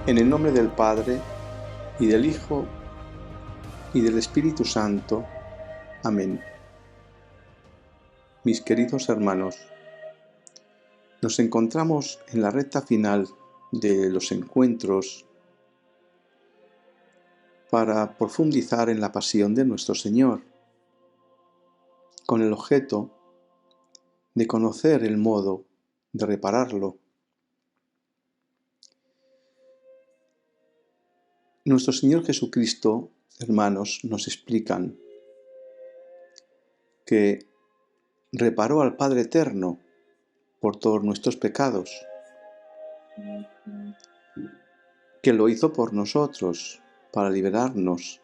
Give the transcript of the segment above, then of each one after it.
En el nombre del Padre, y del Hijo, y del Espíritu Santo. Amén. Mis queridos hermanos, nos encontramos en la recta final de los encuentros para profundizar en la pasión de nuestro Señor, con el objeto de conocer el modo de repararlo. Nuestro Señor Jesucristo, hermanos, nos explican que reparó al Padre Eterno por todos nuestros pecados, que lo hizo por nosotros, para liberarnos,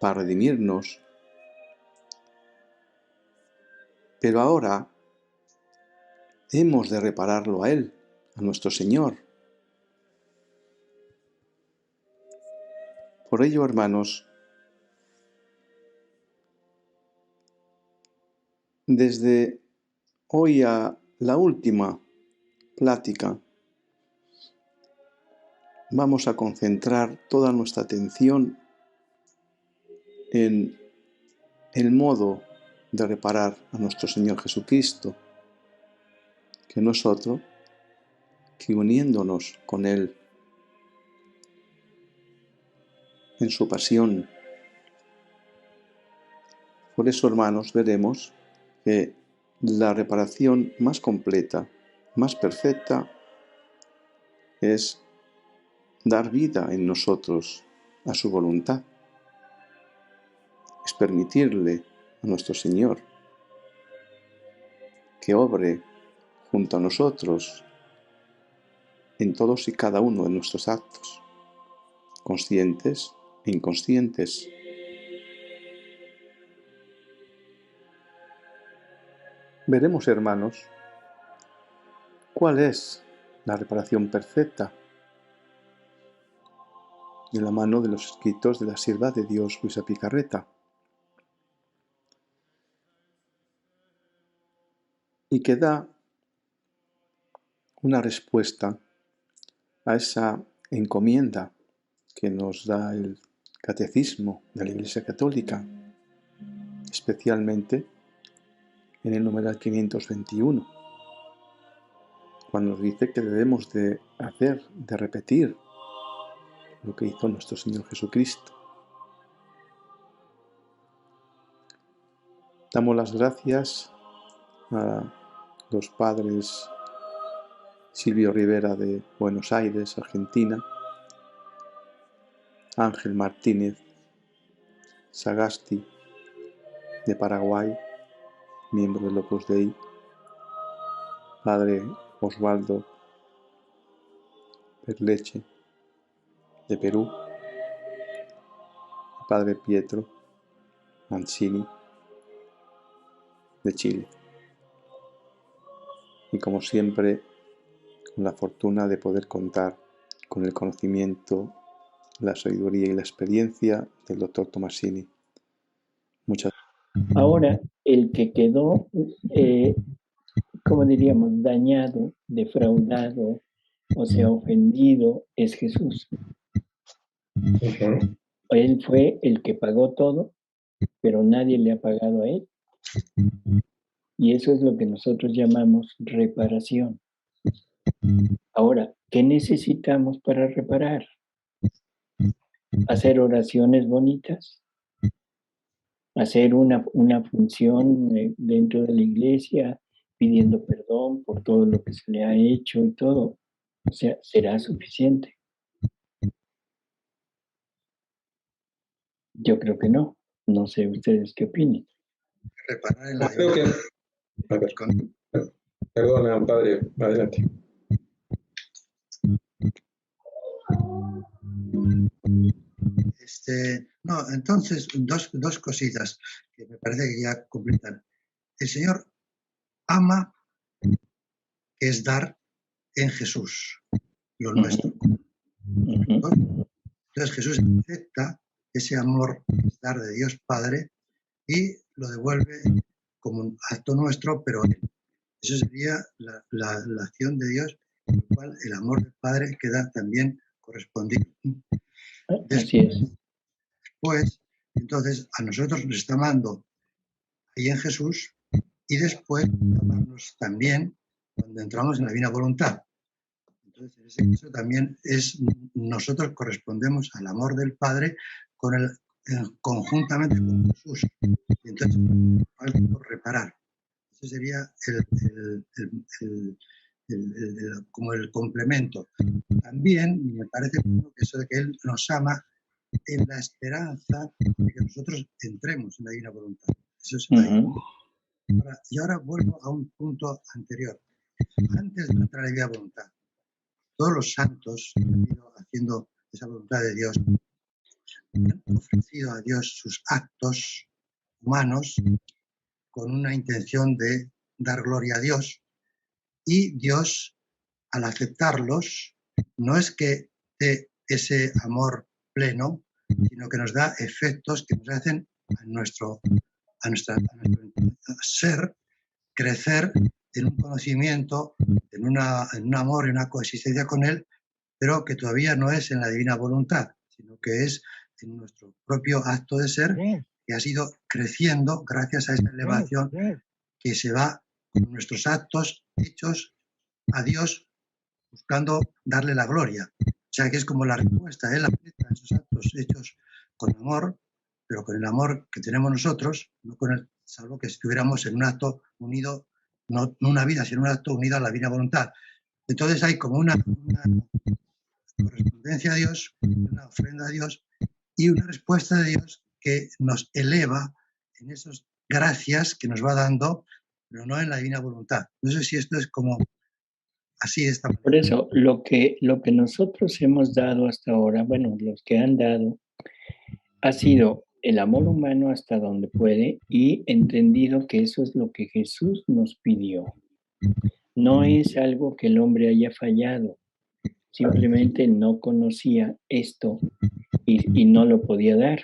para redimirnos. Pero ahora hemos de repararlo a Él, a nuestro Señor. Por ello, hermanos, desde hoy a la última plática, vamos a concentrar toda nuestra atención en el modo de reparar a nuestro Señor Jesucristo, que no es otro que uniéndonos con Él en su pasión. Por eso, hermanos, veremos que la reparación más completa, más perfecta, es dar vida en nosotros a su voluntad. Es permitirle a nuestro Señor que obre junto a nosotros en todos y cada uno de nuestros actos, conscientes e inconscientes. Veremos, hermanos, cuál es la reparación perfecta de la mano de los escritos de la sierva de Dios Luisa Picarreta, y que da una respuesta a esa encomienda que nos da el Catecismo de la Iglesia Católica, especialmente en el numeral 521, cuando nos dice que debemos de repetir lo que hizo nuestro Señor Jesucristo. Damos las gracias a los padres Silvio Rivera de Buenos Aires, Argentina, Ángel Martínez Sagasti de Paraguay, miembro del Opus Dei, Padre Osvaldo Perleche de Perú, Padre Pietro Mancini de Chile. Y como siempre, con la fortuna de poder contar con el conocimiento, la sabiduría y la experiencia del doctor Tomasini. Muchas gracias. Ahora, el que quedó, como diríamos, dañado, defraudado, o sea, ofendido, es Jesús. Él fue el que pagó todo, pero nadie le ha pagado a él. Y eso es lo que nosotros llamamos reparación. Ahora, ¿qué necesitamos para reparar? Hacer oraciones bonitas, hacer una función dentro de la iglesia, pidiendo perdón por todo lo que se le ha hecho y todo. O sea, ¿será suficiente? Yo creo que no. No sé ustedes qué opinan. Reparar en la creo que... A ver, perdona, padre, adelante. No, entonces, dos cositas que me parece que ya completan. El Señor ama, que es dar en Jesús, lo nuestro. Entonces Jesús acepta ese amor, dar de Dios Padre, y lo devuelve como un acto nuestro, pero eso sería la acción de Dios con lo cual el amor del Padre queda también correspondido. Así es. Después, entonces, a nosotros nos está amando ahí en Jesús y después amarnos también cuando entramos en la divina voluntad. Entonces, en ese caso también nosotros correspondemos al amor del Padre conjuntamente con Jesús. Y entonces, falta por reparar. Ese sería como el complemento. También me parece que eso de que Él nos ama en la esperanza de que nosotros entremos en la divina voluntad. Eso es ahí. Y ahora vuelvo a un punto anterior. Antes de entrar en la divina voluntad, todos los santos que han ido haciendo esa voluntad de Dios han ofrecido a Dios sus actos humanos con una intención de dar gloria a Dios, y Dios, al aceptarlos, no es que dé ese amor pleno, sino que nos da efectos que nos hacen a nuestro ser crecer en un conocimiento, en un amor y una coexistencia con Él, pero que todavía no es en la divina voluntad, sino que es en nuestro propio acto de ser, que ha sido creciendo gracias a esta elevación que se va con nuestros actos hechos a Dios, buscando darle la gloria. O sea que es como la respuesta, Él acepta esos actos hechos con amor, pero con el amor que tenemos nosotros, no con el, salvo que estuviéramos en un acto unido, no una vida, sino un acto unido a la divina voluntad. Entonces hay como una correspondencia a Dios, una ofrenda a Dios y una respuesta de Dios que nos eleva en esas gracias que nos va dando, pero no en la divina voluntad. No sé si esto es como así de esta manera. Por eso, lo que nosotros hemos dado hasta ahora, bueno, los que han dado, ha sido el amor humano hasta donde puede y entendido que eso es lo que Jesús nos pidió. No es algo que el hombre haya fallado, simplemente no conocía esto y no lo podía dar.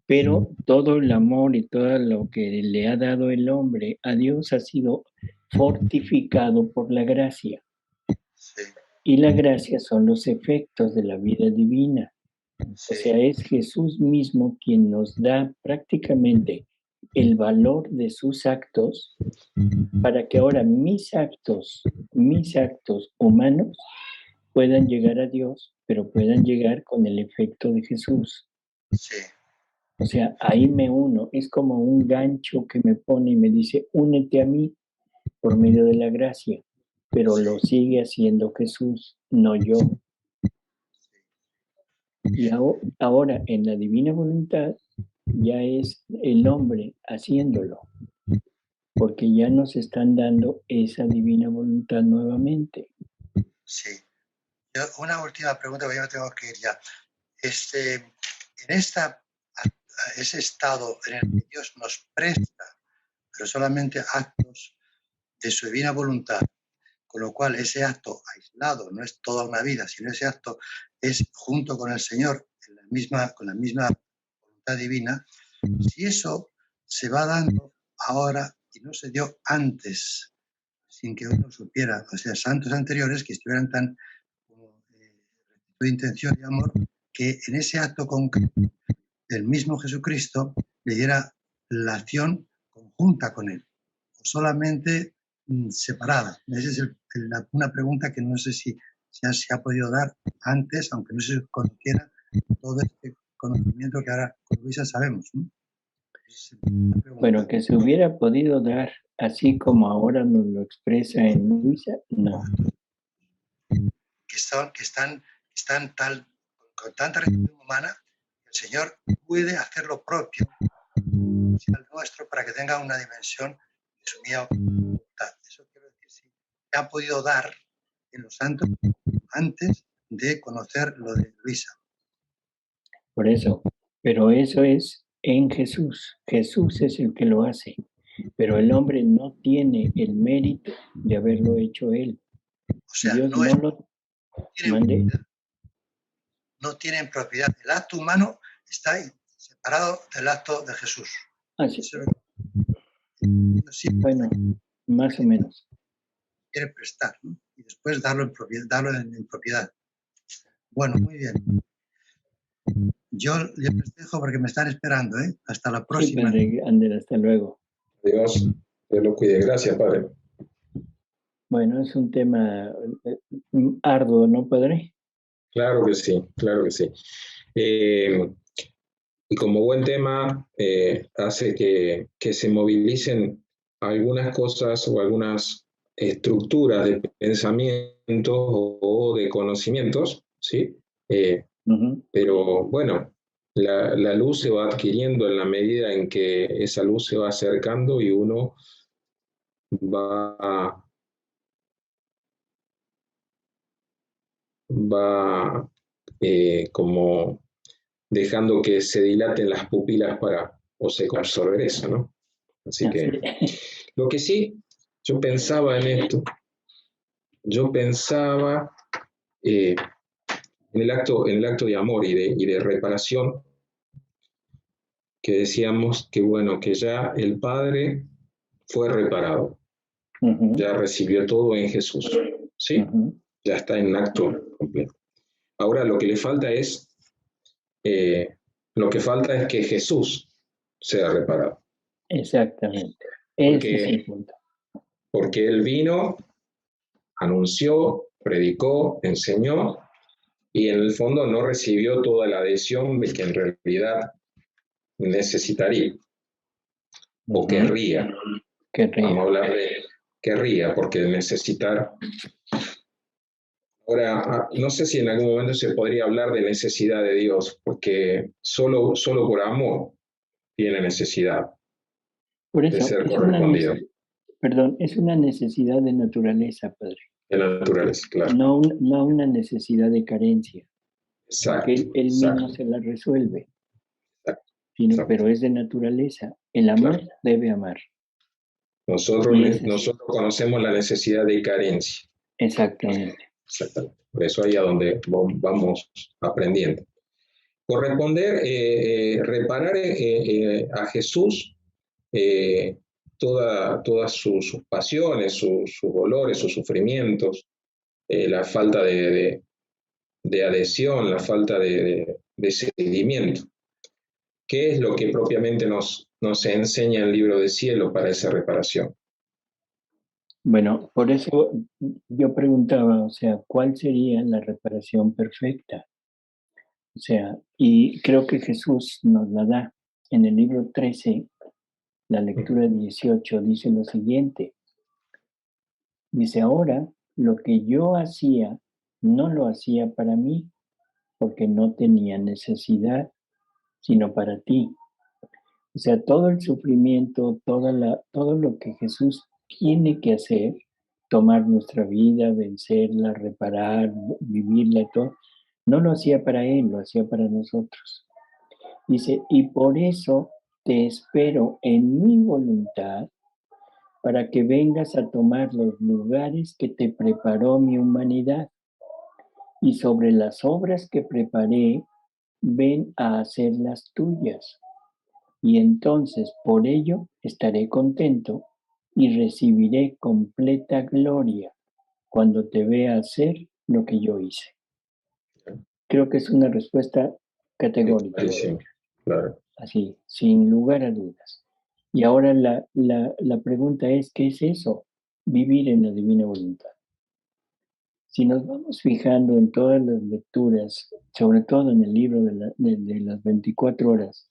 Pero todo el amor y todo lo que le ha dado el hombre a Dios ha sido fortificado por la gracia. Sí. Y la gracia son los efectos de la vida divina. Sí. O sea, es Jesús mismo quien nos da prácticamente el valor de sus actos para que ahora mis actos humanos puedan llegar a Dios, pero puedan llegar con el efecto de Jesús. Sí. O sea, ahí me uno, es como un gancho que me pone y me dice, únete a mí por medio de la gracia, pero lo sigue haciendo Jesús, no yo. Y ahora en la divina voluntad ya es el hombre haciéndolo, porque ya nos están dando esa divina voluntad nuevamente. Sí. Yo, una última pregunta, porque ya me tengo que ir ya. En ese estado en el que Dios nos presta, pero solamente actos de su divina voluntad, con lo cual ese acto aislado no es toda una vida, sino ese acto es junto con el Señor, con la misma voluntad divina. Si eso se va dando ahora y no se dio antes, sin que uno supiera, o sea, santos anteriores que estuvieran tan de intención y amor, que en ese acto concreto el mismo Jesucristo le diera la acción conjunta con él, o solamente separada. Esa es una pregunta que no sé si se ha podido dar antes, aunque no se conociera todo este conocimiento que ahora con Luisa sabemos, ¿no? Bueno, que se hubiera podido dar así como ahora nos lo expresa en Luisa, no. Que están con tanta reacción humana, el Señor puede hacer lo propio al nuestro para que tenga una dimensión de su mía voluntad. Eso quiero decir, sí, se ha podido dar en los santos antes de conocer lo de Luisa. Por eso, pero eso es en Jesús. Jesús es el que lo hace, pero el hombre no tiene el mérito de haberlo hecho él. O sea, Dios no tienen propiedad. El acto humano está separado del acto de Jesús. Así. Sí, bueno, más o menos. Quiere prestar, ¿no? y después darlo en propiedad. Bueno, muy bien. Yo les dejo porque me están esperando, ¿eh? Hasta la próxima. Sí, padre Ander, hasta luego. Dios lo cuide. Gracias, padre. Bueno, es un tema arduo, ¿no, padre? Claro que sí, claro que sí. Y como buen tema, hace que se movilicen algunas cosas o algunas estructuras de pensamientos o de conocimientos, ¿sí? Pero bueno, la luz se va adquiriendo en la medida en que esa luz se va acercando y uno va como dejando que se dilaten las pupilas para o se absorber eso, ¿no? Así que lo que sí, yo pensaba en esto, yo pensaba en el acto de amor y de reparación, que decíamos que bueno, que ya el Padre fue reparado, ya recibió todo en Jesús, ¿sí? Ya está en acto completo. Ahora lo que le falta es, que Jesús sea reparado. Exactamente. Ese es el punto. Porque Él vino, anunció, predicó, enseñó, y en el fondo no recibió toda la adhesión de que en realidad necesitaría o querría. Vamos a hablar de querría, porque necesitar. Ahora, no sé si en algún momento se podría hablar de necesidad de Dios, porque solo por amor tiene necesidad por eso, de ser correspondido. Es una necesidad de naturaleza, padre. De naturaleza, claro. No una necesidad de carencia. Exacto. Porque él mismo se la resuelve. Pero es de naturaleza. El amor debe amar. Nosotros conocemos la necesidad de carencia. Exactamente. Por eso ahí a donde vamos aprendiendo. Corresponder, reparar a Jesús todas sus pasiones, sus dolores, sus sufrimientos, la falta de adhesión, la falta de seguimiento. ¿Qué es lo que propiamente nos enseña el libro del cielo para esa reparación? Bueno, por eso yo preguntaba, o sea, ¿cuál sería la reparación perfecta? O sea, y creo que Jesús nos la da. En el libro 13, la lectura 18, dice lo siguiente. Dice, ahora lo que yo hacía, no lo hacía para mí, porque no tenía necesidad, sino para ti. O sea, todo el sufrimiento, todo lo que Jesús tiene que hacer, tomar nuestra vida, vencerla, reparar, vivirla, todo, no lo hacía para Él, lo hacía para nosotros. Dice, y por eso te espero en mi voluntad para que vengas a tomar los lugares que te preparó mi humanidad. Y sobre las obras que preparé, ven a hacer las tuyas. Y entonces por ello estaré contento y recibiré completa gloria cuando te vea hacer lo que yo hice. Creo que es una respuesta categórica. Claro. Así, sin lugar a dudas. Y ahora la pregunta es, ¿qué es eso? Vivir en la divina voluntad. Si nos vamos fijando en todas las lecturas, sobre todo en el libro de las 24 horas,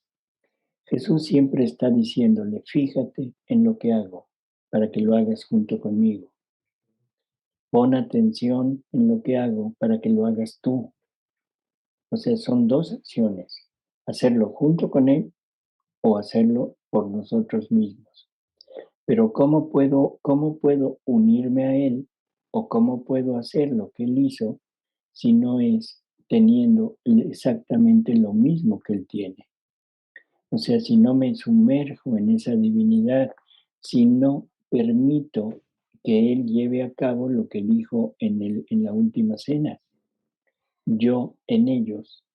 Jesús siempre está diciéndole, fíjate en lo que hago para que lo hagas junto conmigo. Pon atención en lo que hago para que lo hagas tú. O sea, son dos acciones, hacerlo junto con Él o hacerlo por nosotros mismos. Pero ¿cómo puedo unirme a Él o cómo puedo hacer lo que Él hizo si no es teniendo exactamente lo mismo que Él tiene? O sea, si no me sumerjo en esa divinidad, si no permito que Él lleve a cabo lo que dijo en la última cena. Yo en ellos,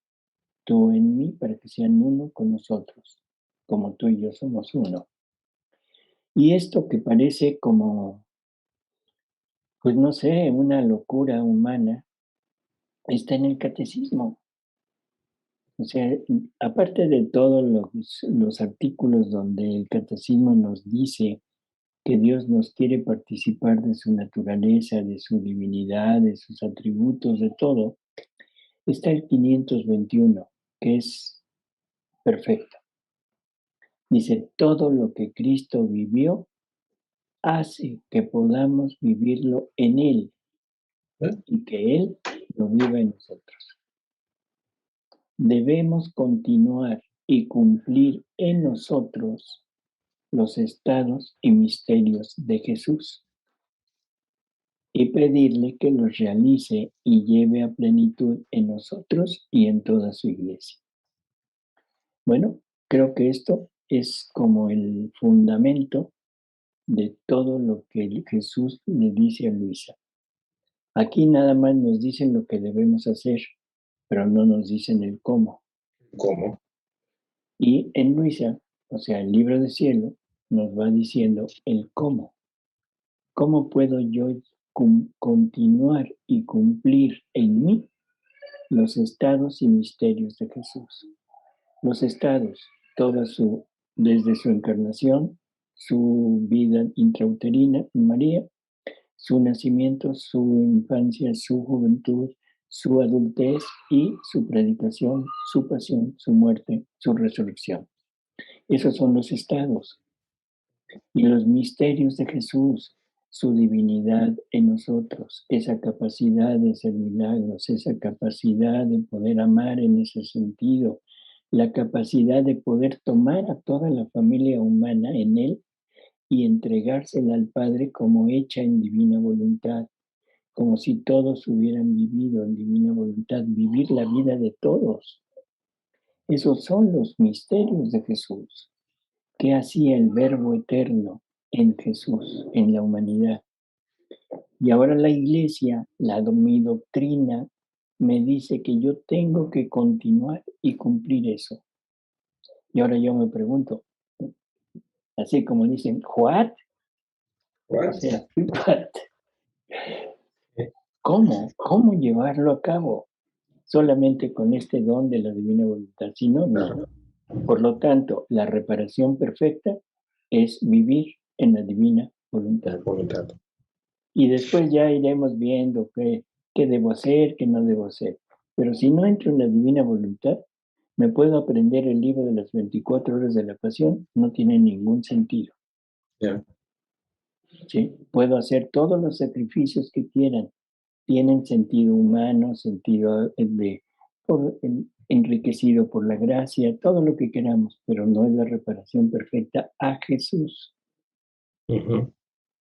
tú en mí, para que sean uno con nosotros, como tú y yo somos uno. Y esto que parece como pues no sé, una locura humana, está en el catecismo. O sea, aparte de todos los artículos donde el catecismo nos dice que Dios nos quiere participar de su naturaleza, de su divinidad, de sus atributos, de todo, está el 521, que es perfecto. Dice, todo lo que Cristo vivió hace que podamos vivirlo en Él y que Él lo viva en nosotros. Debemos continuar y cumplir en nosotros los estados y misterios de Jesús y pedirle que los realice y lleve a plenitud en nosotros y en toda su iglesia. Bueno, creo que esto es como el fundamento de todo lo que Jesús le dice a Luisa. Aquí nada más nos dicen lo que debemos hacer, pero no nos dicen el cómo. ¿Cómo? Y en Luisa, o sea, el libro del cielo, nos va diciendo el cómo. ¿Cómo puedo yo continuar y cumplir en mí los estados y misterios de Jesús? Los estados, desde su encarnación, su vida intrauterina en María, su nacimiento, su infancia, su juventud, su adultez y su predicación, su pasión, su muerte, su resurrección. Esos son los estados. Y los misterios de Jesús, su divinidad en nosotros, esa capacidad de hacer milagros, esa capacidad de poder amar en ese sentido, la capacidad de poder tomar a toda la familia humana en Él y entregársela al Padre como hecha en divina voluntad, como si todos hubieran vivido en divina voluntad, vivir la vida de todos. Esos son los misterios de Jesús. ¿Qué hacía el Verbo eterno en Jesús, en la humanidad? Y ahora la iglesia, mi doctrina, me dice que yo tengo que continuar y cumplir eso. Y ahora yo me pregunto, así como dicen, ¿what? ¿What? O sea, ¿what? ¿Cómo llevarlo a cabo? Solamente con este don de la divina voluntad. Si no, no. Por lo tanto, la reparación perfecta es vivir en la divina voluntad. Y después ya iremos viendo qué debo hacer, qué no debo hacer. Pero si no entro en la divina voluntad, me puedo aprender el libro de las 24 horas de la pasión, no tiene ningún sentido. Yeah. ¿Sí? Puedo hacer todos los sacrificios que quieran, tienen sentido humano, sentido enriquecido por la gracia, todo lo que queramos, pero no es la reparación perfecta a Jesús. Uh-huh.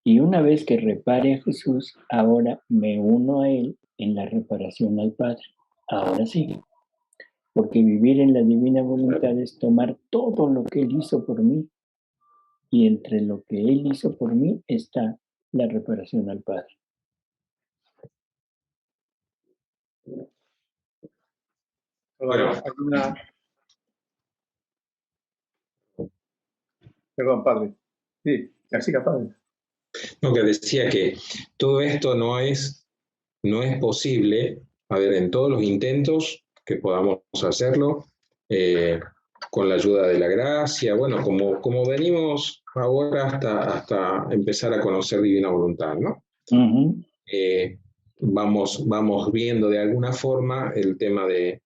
Y una vez que repare a Jesús, ahora me uno a Él en la reparación al Padre. Ahora sí, porque vivir en la divina voluntad es tomar todo lo que Él hizo por mí, y entre lo que Él hizo por mí está la reparación al Padre. Bueno, Perdón, padre. Sí, así que padre. No, que decía que todo esto no es posible, a ver, en todos los intentos que podamos hacerlo, con la ayuda de la gracia, bueno, como venimos ahora hasta empezar a conocer divina voluntad, ¿no? Uh-huh. Vamos viendo de alguna forma el tema de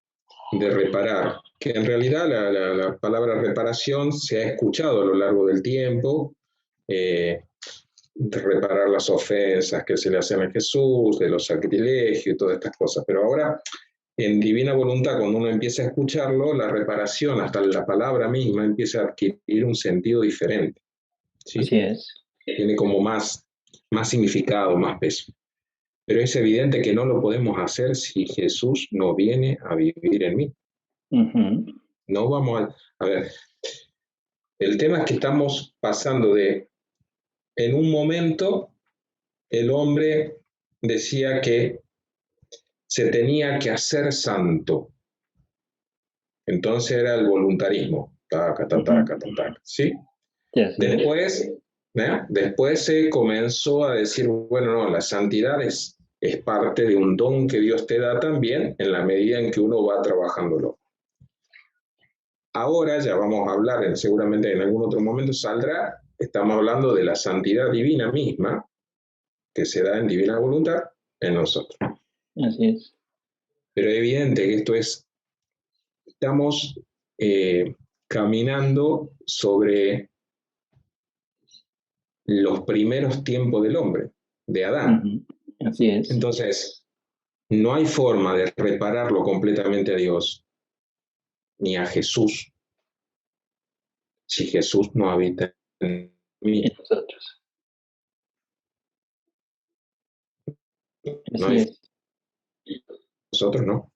reparar, que en realidad la palabra reparación se ha escuchado a lo largo del tiempo, de reparar las ofensas que se le hacen a Jesús, de los sacrilegios y todas estas cosas. Pero ahora, en divina voluntad, cuando uno empieza a escucharlo, la reparación, hasta la palabra misma, empieza a adquirir un sentido diferente. ¿Sí? Así es. Tiene como más significado, más peso. Pero es evidente que no lo podemos hacer si Jesús no viene a vivir en mí. Uh-huh. No vamos a ver, el tema es que estamos pasando en un momento, el hombre decía que se tenía que hacer santo. Entonces era el voluntarismo. Taca, taca, taca, taca, ¿sí? Yes. Después Después se comenzó a decir, bueno, no, la santidad es parte de un don que Dios te da también en la medida en que uno va trabajándolo. Ahora ya vamos a hablar, seguramente en algún otro momento saldrá, estamos hablando de la santidad divina misma, que se da en divina voluntad en nosotros. Así es. Pero es evidente que estamos caminando sobre los primeros tiempos del hombre, de Adán. Así es. Entonces, no hay forma de repararlo completamente a Dios ni a Jesús si Jesús no habita en mí. En nosotros. No Así hay, es. nosotros no.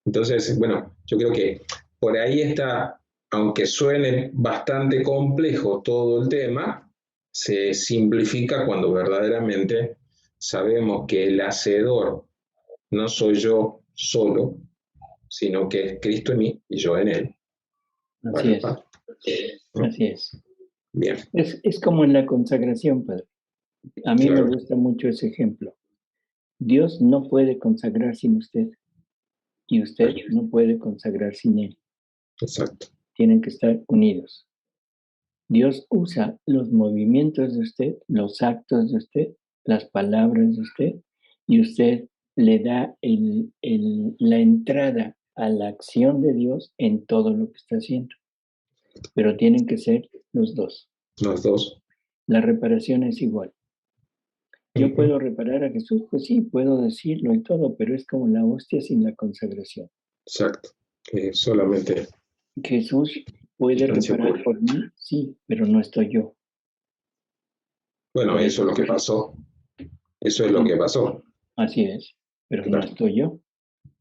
Entonces, bueno, yo creo que por ahí está, aunque suene bastante complejo todo el tema, se simplifica cuando verdaderamente sabemos que el hacedor no soy yo solo, sino que es Cristo en mí y yo en él. Así es. ¿No? Así es. Bien. Es como en la consagración, Padre. A mí Claro. me gusta mucho ese ejemplo. Dios no puede consagrar sin usted y usted no puede consagrar sin Él. Exacto. Tienen que estar unidos. Dios usa los movimientos de usted, los actos de usted, las palabras de usted, y usted le da la entrada a la acción de Dios en todo lo que está haciendo. Pero tienen que ser los dos. Los dos. La reparación es igual. Yo puedo reparar a Jesús, pues sí, puedo decirlo y todo, pero es como la hostia sin la consagración. Exacto. Solamente. Jesús puede reparar por mí, sí, pero no estoy yo. Bueno, eso es lo que pasó. Eso es lo que pasó. Así es, pero no estoy yo.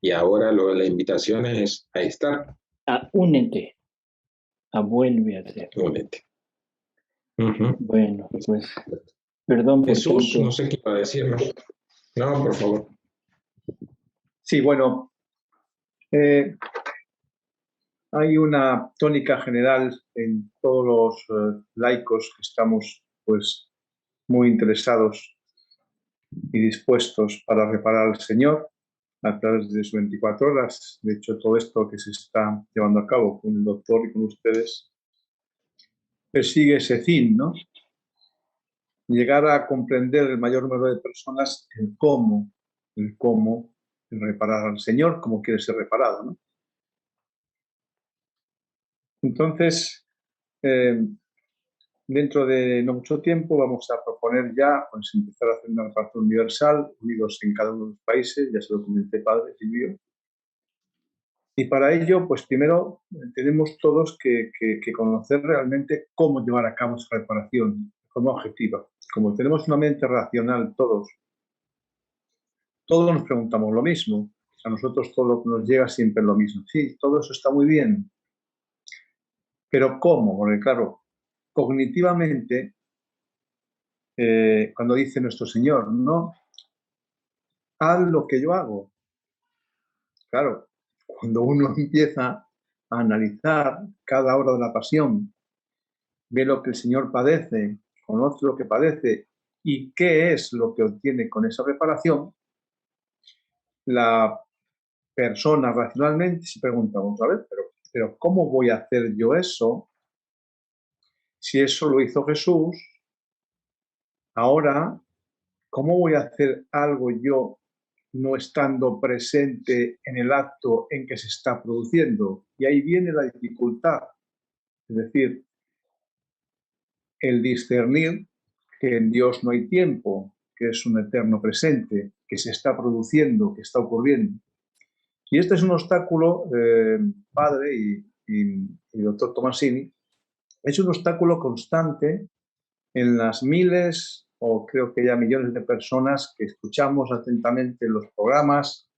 Y ahora la invitación es a estar. Únete, vuelve a ser. Únete. Bueno, pues, perdón por Jesús, tanto. no sé qué iba a decir, ¿no? No, por favor. Sí, bueno, hay una tónica general en todos los laicos que estamos, pues, muy interesados y dispuestos para reparar al Señor a través de sus 24 horas. De hecho, todo esto que se está llevando a cabo con el doctor y con ustedes persigue ese fin, ¿no? Llegar a comprender el mayor número de personas el cómo el reparar al Señor, cómo quiere ser reparado, ¿no? Entonces, dentro de no mucho tiempo vamos a proponer ya, pues, empezar a hacer una reparación universal, unidos en cada uno de los países, ya se lo comenté, Padre Silvio. Y para ello, pues primero tenemos todos que conocer realmente cómo llevar a cabo esa reparación de forma objetiva. Como tenemos una mente racional todos nos preguntamos lo mismo. A nosotros todo lo que nos llega siempre es lo mismo. Sí, todo eso está muy bien. Pero ¿cómo? Porque claro, cognitivamente, cuando dice nuestro Señor, no, haz lo que yo hago. Claro, cuando uno empieza a analizar cada hora de la pasión, ve lo que el Señor padece, conoce lo que padece y qué es lo que obtiene con esa reparación, la persona racionalmente se pregunta, vamos a ver, pero ¿cómo voy a hacer yo eso? Si eso lo hizo Jesús, ahora, ¿cómo voy a hacer algo yo no estando presente en el acto en que se está produciendo? Y ahí viene la dificultad. Es decir, el discernir que en Dios no hay tiempo, que es un eterno presente, que se está produciendo, que está ocurriendo. Y este es un obstáculo, padre y doctor Tomasini, es un obstáculo constante en las miles o creo que ya millones de personas que escuchamos atentamente los programas,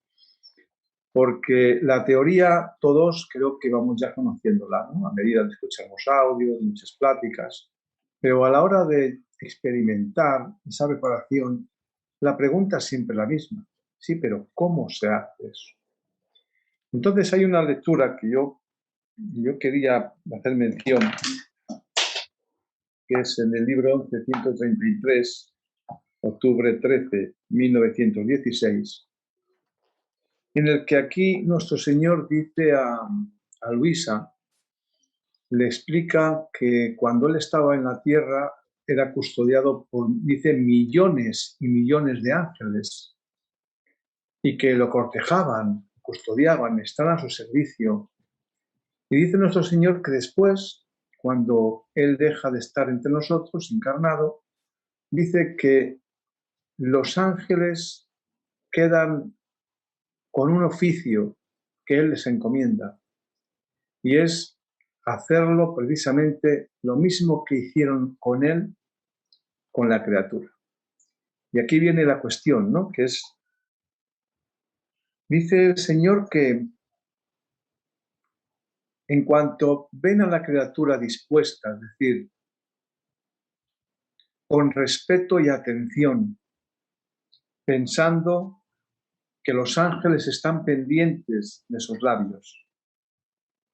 porque la teoría todos creo que vamos ya conociéndola, ¿no? A medida de escuchamos audios, muchas pláticas, pero a la hora de experimentar esa reparación, la pregunta es siempre la misma. Sí, pero ¿cómo se hace eso? Entonces hay una lectura que yo quería hacer mención que es en el libro 11, 133, octubre 13, 1916, en el que aquí nuestro Señor dice a Luisa, le explica que cuando él estaba en la tierra era custodiado por, dice, millones y millones de ángeles y que lo cortejaban, custodiaban, estaban a su servicio. Y dice nuestro Señor que después, cuando Él deja de estar entre nosotros, encarnado, dice que los ángeles quedan con un oficio que Él les encomienda, y es hacerlo precisamente lo mismo que hicieron con Él, con la criatura. Y aquí viene la cuestión, ¿no? Que es, dice el Señor que en cuanto ven a la criatura dispuesta, es decir, con respeto y atención, pensando que los ángeles están pendientes de sus labios,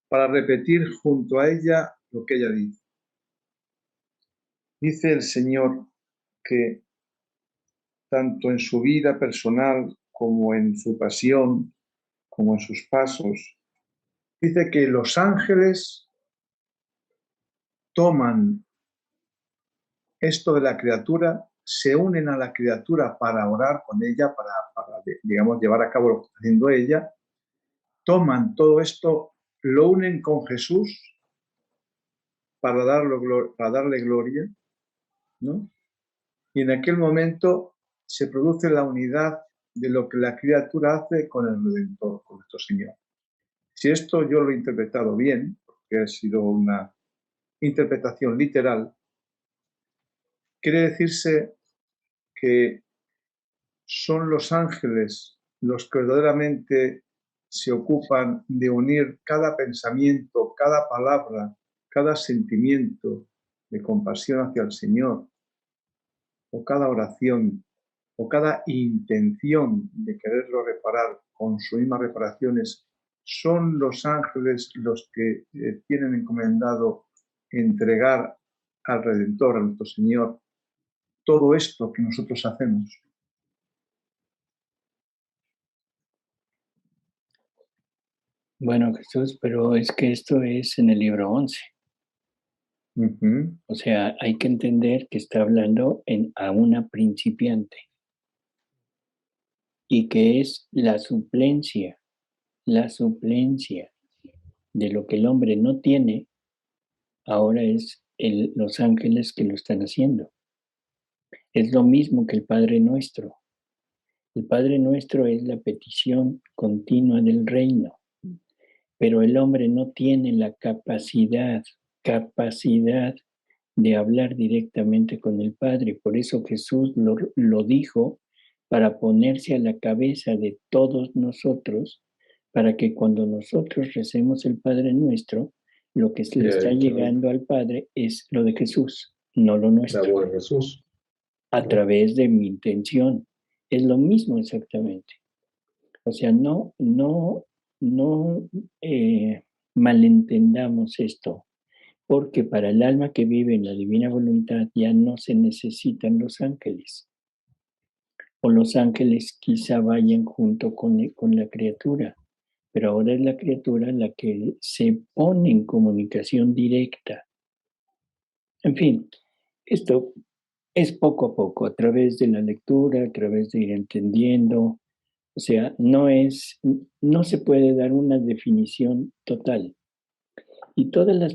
para repetir junto a ella lo que ella dice. Dice el Señor que tanto en su vida personal como en su pasión, como en sus pasos, dice que los ángeles toman esto de la criatura, se unen a la criatura para orar con ella, para digamos, llevar a cabo lo que está haciendo ella, toman todo esto, lo unen con Jesús para darle gloria, ¿no? Y en aquel momento se produce la unidad de lo que la criatura hace con el Redentor, con nuestro Señor. Si esto yo lo he interpretado bien, porque ha sido una interpretación literal, quiere decirse que son los ángeles los que verdaderamente se ocupan de unir cada pensamiento, cada palabra, cada sentimiento de compasión hacia el Señor, o cada oración, o cada intención de quererlo reparar con sus mismas reparaciones. Son los ángeles los que tienen encomendado entregar al Redentor, a nuestro Señor, todo esto que nosotros hacemos. Bueno, Jesús, pero es que esto es en el libro 11. O sea, hay que entender que está hablando a una principiante y que es la suplencia de lo que el hombre no tiene, ahora es los ángeles que lo están haciendo. Es lo mismo que el Padre Nuestro. El Padre Nuestro es la petición continua del reino, pero el hombre no tiene la capacidad de hablar directamente con el Padre. Por eso Jesús lo dijo para ponerse a la cabeza de todos nosotros, para que cuando nosotros recemos el Padre Nuestro, lo que le está llegando al Padre es lo de Jesús, no lo nuestro. La voz de Jesús. A través de mi intención. Es lo mismo exactamente. O sea, no malentendamos esto, porque para el alma que vive en la divina voluntad ya no se necesitan los ángeles. O los ángeles quizá vayan junto con la criatura, pero ahora es la criatura la que se pone en comunicación directa. En fin, esto es poco a poco, a través de la lectura, a través de ir entendiendo. O sea, no se puede dar una definición total. Y todas las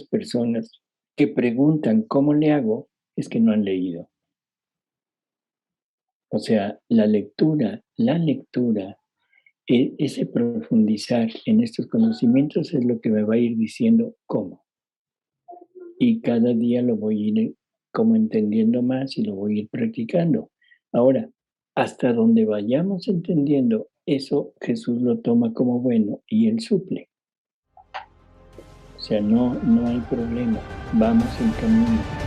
personas que preguntan cómo le hago, es que no han leído. O sea, la lectura, ese profundizar en estos conocimientos es lo que me va a ir diciendo cómo. Y cada día lo voy a ir como entendiendo más y lo voy a ir practicando. Ahora, hasta donde vayamos entendiendo, eso Jesús lo toma como bueno y Él suple. O sea, no hay problema, vamos en camino.